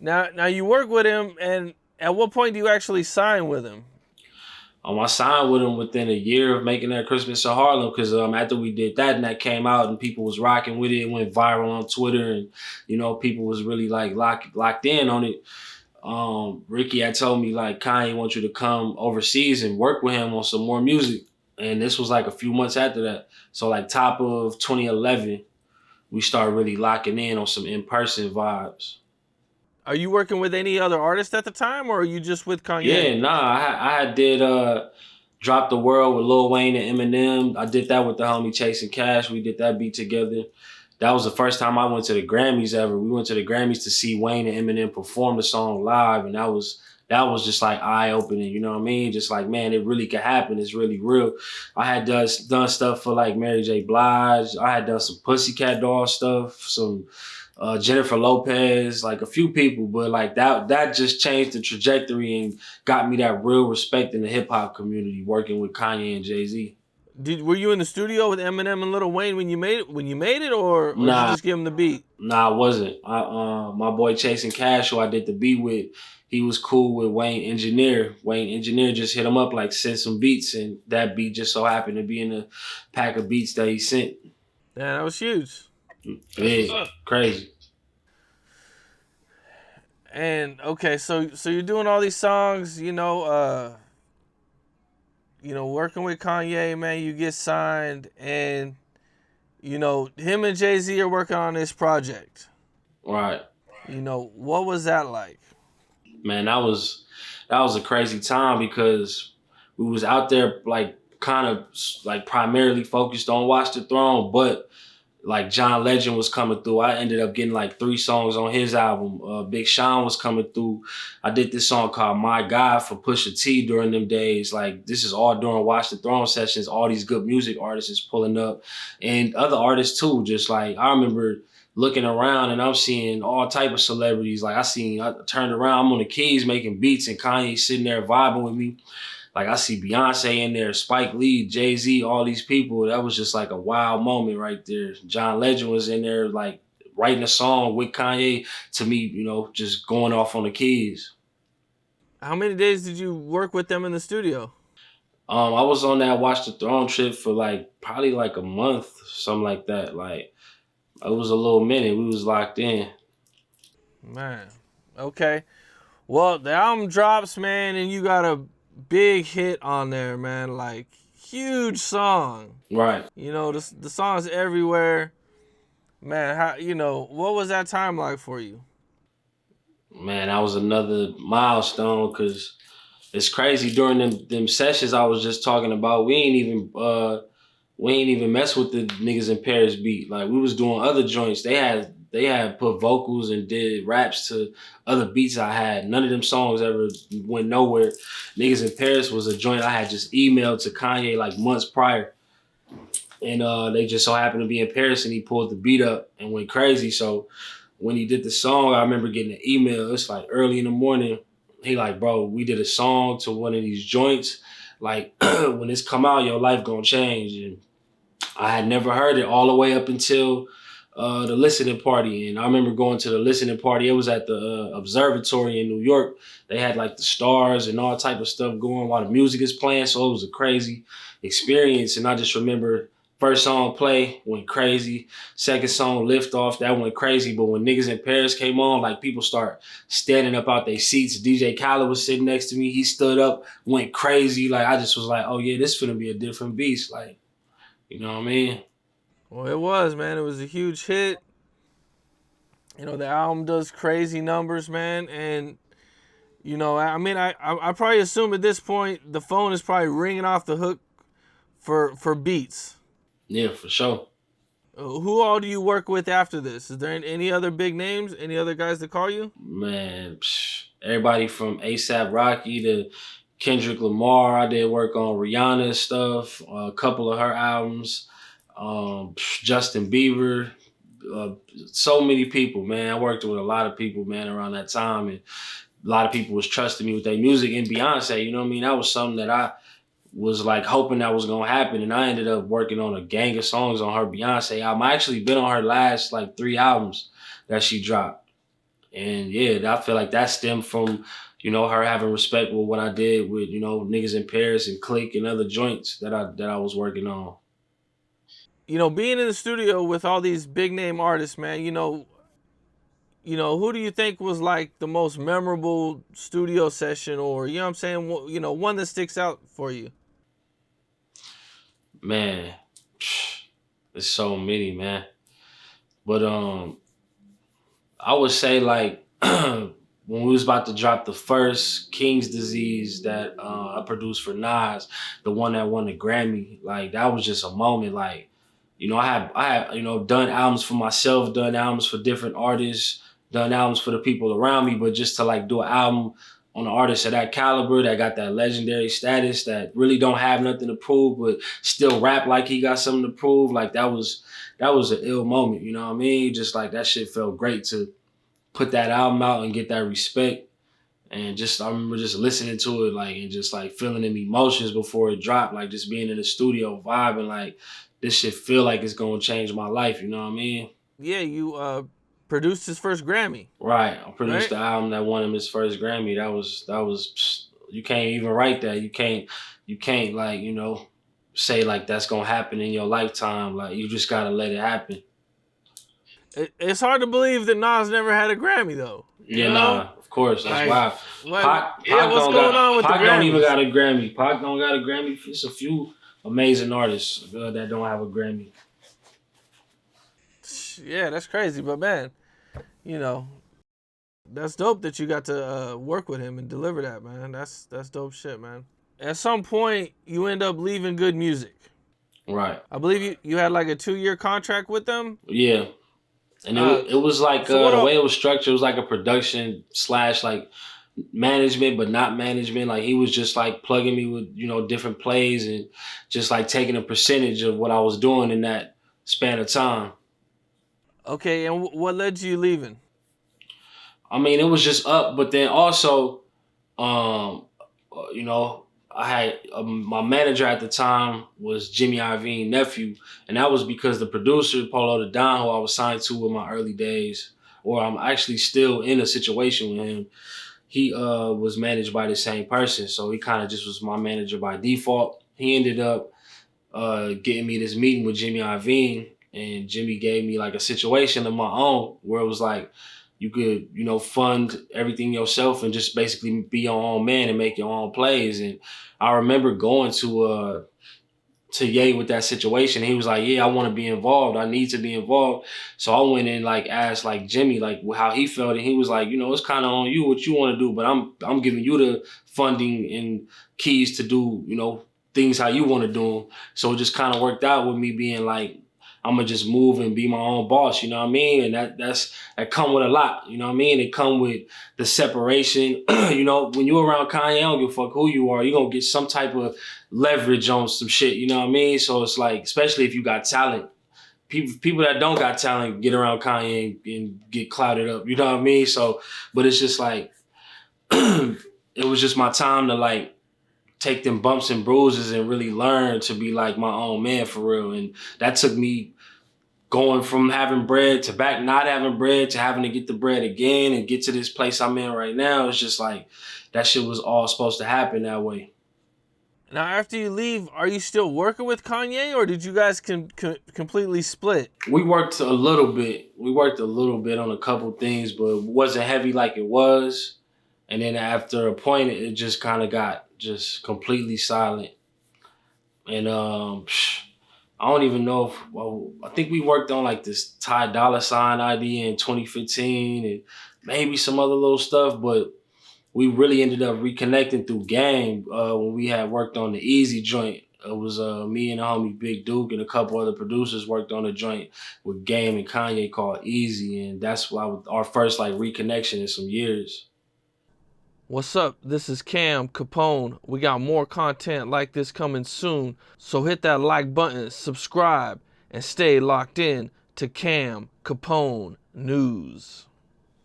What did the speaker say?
Now you work with him, and at what point do you actually sign with him? I signed with him within a year of making that Christmas in Harlem because after we did that and that came out and people was rocking with it, it went viral on Twitter and people was really like locked in on it. Ricky had told me like Kanye wants you to come overseas and work with him on some more music, and this was like a few months after that. So like top of 2011, we started really locking in on some in person vibes. Are you working with any other artists at the time, or are you just with Kanye? Yeah, nah, I did Drop the World with Lil Wayne and Eminem. I did that with the homie Chasing Cash. We did that beat together. That was the first time I went to the Grammys ever. We went to the Grammys to see Wayne and Eminem perform the song live, and that was just like eye opening. You know what I mean? Just like, man, it really could happen. It's really real. I had done stuff for like Mary J. Blige. I had done some Pussycat Doll stuff, some Jennifer Lopez, like a few people, but like that just changed the trajectory and got me that real respect in the hip hop community working with Kanye and Jay-Z. Were you in the studio with Eminem and Lil Wayne when you made it? Or did you Nah, just give him the beat? nah, I wasn't. My boy Chasing Cash, who I did the beat with, he was cool with Wayne Engineer. Wayne Engineer just hit him up, like send some beats, and that beat just so happened to be in the pack of beats that he sent. Yeah, that was huge. Big, crazy. And okay, so you're doing all these songs, working with Kanye, man. You get signed, and him and Jay-Z are working on this project. Right. What was that like? Man, that was a crazy time because we was out there like kind of like primarily focused on Watch the Throne, but like John Legend was coming through. I ended up getting like 3 songs on his album. Big Sean was coming through. I did this song called My God for Pusha T during them days. Like this is all during Watch the Throne sessions. All these good music artists is pulling up and other artists too. Just like I remember looking around and I'm seeing all type of celebrities. Like I turned around, I'm on the keys making beats and Kanye sitting there vibing with me. Like I see Beyonce in there, Spike Lee, Jay-Z, all these people. That was just like a wild moment right there. John Legend was in there like writing a song with Kanye to me, just going off on the keys. How many days did you work with them in the studio? I was on that Watch the Throne trip for like probably like a month, something like that. Like it was a little minute. We was locked in. Man, okay. Well, the album drops, man, and you got a big hit on there, man. Like, huge song. Right. The song's everywhere. Man, what was that time like for you? Man, that was another milestone because it's crazy during them sessions I was just talking about. We ain't even mess with the niggas in Paris beat. Like we was doing other joints. They had put vocals and did raps to other beats I had. None of them songs ever went nowhere. Niggas in Paris was a joint I had just emailed to Kanye like months prior. And they just so happened to be in Paris and he pulled the beat up and went crazy. So when he did the song, I remember getting an email. It's like early in the morning. He like, bro, we did a song to one of these joints. Like when this come out, your life gonna change. And I had never heard it all the way up until the listening party. And I remember going to the listening party. It was at the observatory in New York. They had like the stars and all type of stuff going while the music is playing. So it was a crazy experience. And I just remember first song play went crazy. Second song lift off, that went crazy. But when niggas in Paris came on, like people start standing up out their seats. DJ Khaled was sitting next to me. He stood up, went crazy. Like I just was like, oh yeah, this finna be a different beast. Like, you know what I mean? Well, it was, man. It was a huge hit. The album does crazy numbers, man. And, I mean, I probably assume at this point the phone is probably ringing off the hook for beats. Yeah, for sure. Who all do you work with after this? Is there any other big names? Any other guys that call you? Man, everybody from A$AP Rocky to Kendrick Lamar. I did work on Rihanna's stuff, a couple of her albums. Justin Bieber, so many people, man. I worked with a lot of people, man, around that time, and a lot of people was trusting me with their music. And Beyonce, you know what I mean? That was something that I was like hoping that was gonna happen, and I ended up working on a gang of songs on her Beyonce album. I actually been on her last like 3 albums that she dropped. And yeah, I feel like that stemmed from, her having respect with what I did with, niggas in Paris and Click and other joints that I was working on. Being in the studio with all these big name artists, man, who do you think was like the most memorable studio session, or you know what I'm saying, one that sticks out for you? Man, there's so many, man. But I would say like when we was about to drop the first King's Disease that I produced for Nas, the one that won the Grammy, like that was just a moment. Like, I had done albums for myself, done albums for different artists, done albums for the people around me, but just to like do an album on an artist of that caliber that got that legendary status that really don't have nothing to prove, but still rap like he got something to prove. Like that was an ill moment, you know what I mean? Just like that shit felt great to put that album out and get that respect. And just I remember just listening to it like and just like feeling the emotions before it dropped, like just being in the studio vibing like this shit feel like it's gonna change my life, you know what I mean? Yeah, you produced his first Grammy, Right. I produced right? the album that won him his first Grammy. That was you can't even write that. You can't like, say like that's gonna happen in your lifetime. Like you just gotta let it happen. It's hard to believe that Nas never had a Grammy though. Yeah, nah, of course, that's Like, wild. what? Pac, Yeah, Pac what's don't going got, on with the Pac don't even Grammys? got a Grammy. Pac don't got a Grammy. It's a few amazing artists that don't have a Grammy. Yeah, that's crazy. But man, you know, that's dope that you got to work with him and deliver that, man. That's dope shit, man. At some point, you end up leaving Good Music. Right. I believe you had like a 2-year contract with them. Yeah. And Uh, it was like so what the all? way it was structured. It was like a production slash like management, but not management. Like he was just like plugging me with different plays and just like taking a percentage of what I was doing in that span of time. Okay, and what led to you leaving? I mean, it was just up, but then also, um, you know, I had my manager at the time was Jimmy Iovine nephew, and that was because the producer Polo the Don, who I was signed to in my early days, or I'm actually still in a situation with him. He was managed by the same person, so he kind of just was my manager by default. He ended up getting me this meeting with Jimmy Iovine, and Jimmy gave me like a situation of my own where it was like you could fund everything yourself and just basically be your own man and make your own plays. And I remember going to Ye with that situation. He was like, "Yeah, I want to be involved. I need to be involved." So I went and like asked like Jimmy like how he felt, and he was like, "It's kind of on you what you want to do, but I'm giving you the funding and keys to do things how you want to do them." So it just kind of worked out with me being like, I'm gonna just move and be my own boss, you know what I mean? And that come with a lot, you know what I mean? It come with the separation. When you're around Kanye, I don't give a fuck who you are, you're gonna get some type of leverage on some shit, you know what I mean? So it's like, especially if you got talent. People that don't got talent get around Kanye and get clouded up, you know what I mean? So, but it's just like it was just my time to like take them bumps and bruises and really learn to be like my own man for real. And that took me going from having bread to back not having bread to having to get the bread again and get to this place I'm in right now. It's just like that shit was all supposed to happen that way. Now, after you leave, are you still working with Kanye, or did you guys completely split? We worked a little bit. We worked a little bit on a couple things, but it wasn't heavy like it was. And then after a point, it just kind of got just completely silent. And I don't even know if I think we worked on like this Ty Dolla Sign idea in 2015 and maybe some other little stuff, but we really ended up reconnecting through Game when we had worked on the Easy joint. It was me and the homie Big Duke and a couple other producers worked on a joint with Game and Kanye called Easy, and that's why our first like reconnection in some years. What's up? This is Cam Capone. We got more content like this coming soon, so hit that like button, subscribe, and stay locked in to Cam Capone News.